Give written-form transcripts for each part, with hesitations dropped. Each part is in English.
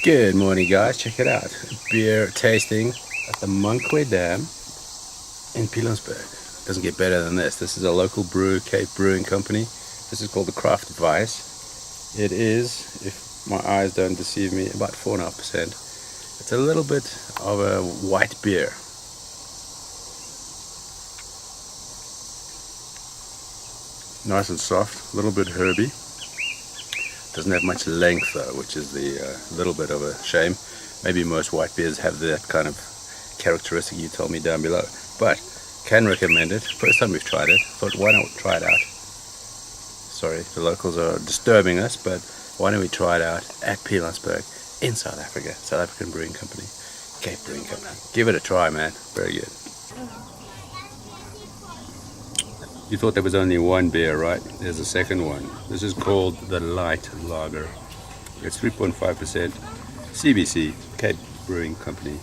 Good morning, guys. Check it out. Beer tasting at the Mankwe Dam in Pilanesberg. Doesn't get better than this. This is a local brew, Cape Brewing Company. This is called the Craft Weiss. It is, if my eyes don't deceive me, about 4.5%. It's a little bit of a white beer. Nice and soft, a little bit herby. Doesn't have much length though, which is the little bit of a shame. Maybe most white beers have that kind of characteristic. You tell me down below. But can recommend it. First time we've tried it. Thought, why not try it out? Sorry, the locals are disturbing us, but why don't we try it out at Pilanesberg in South Africa? South African Brewing Company, Cape Brewing Company. Give it a try, man. Very good. You thought there was only one beer, right? There's a second one. This is called the Lite lager. It's 3.5%. CBC, Cape Brewing Company.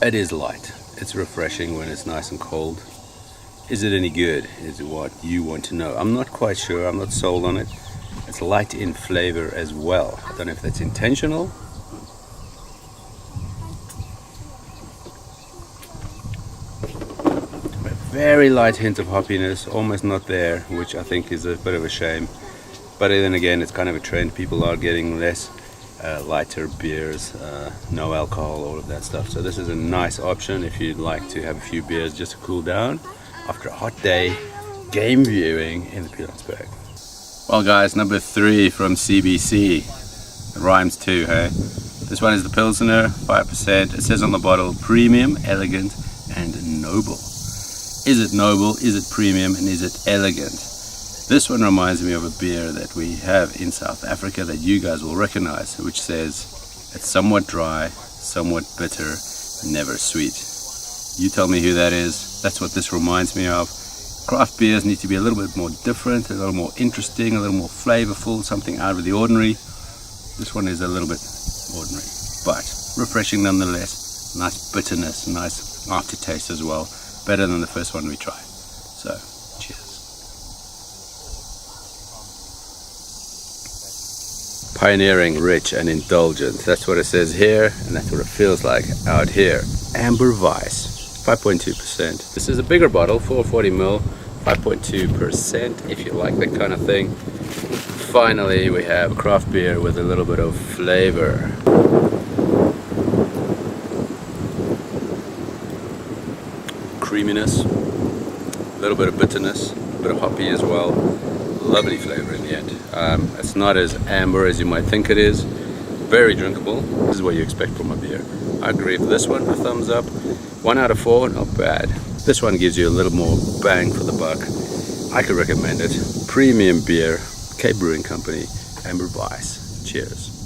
It is light. It's refreshing when it's nice and cold. Is it any good? Is it what you want to know? I'm not quite sure. I'm not sold on it. It's light in flavor as well. I don't know if that's intentional. Very light hint of hoppiness, almost not there, which I think is a bit of a shame. But then again, it's kind of a trend. People are getting less lighter beers, no alcohol, all of that stuff. So this is a nice option if you'd like to have a few beers just to cool down after a hot day game viewing in the Pilanesberg. Well guys, number 3 from CBC. It rhymes too, hey? This one is the Pilsner, 5%. It says on the bottle, premium, elegant, and noble. Is it noble, is it premium, and is it elegant? This one reminds me of a beer that we have in South Africa that you guys will recognize, which says it's somewhat dry, somewhat bitter, never sweet. You tell me who that is. That's what this reminds me of. Craft beers need to be a little bit more different, a little more interesting, a little more flavorful, something out of the ordinary. This one is a little bit ordinary, but refreshing nonetheless. Nice bitterness, nice aftertaste as well. Better than the first one we tried. So, cheers. Pioneering, rich and indulgent. That's what it says here, and that's what it feels like out here. Amber Weiss, 5.2%. This is a bigger bottle, 440ml, 5.2%, if you like that kind of thing. Finally, we have a craft beer with a little bit of flavor. Creaminess, a little bit of bitterness, a bit of hoppy as well. Lovely flavor in the end. It's not as amber as you might think it is. Very drinkable. This is what you expect from a beer. I agree with this one, a thumbs up. 1 out of 4, not bad. This one gives you a little more bang for the buck. I could recommend it. Premium beer, Cape Brewing Company, Amber Weiss. Cheers.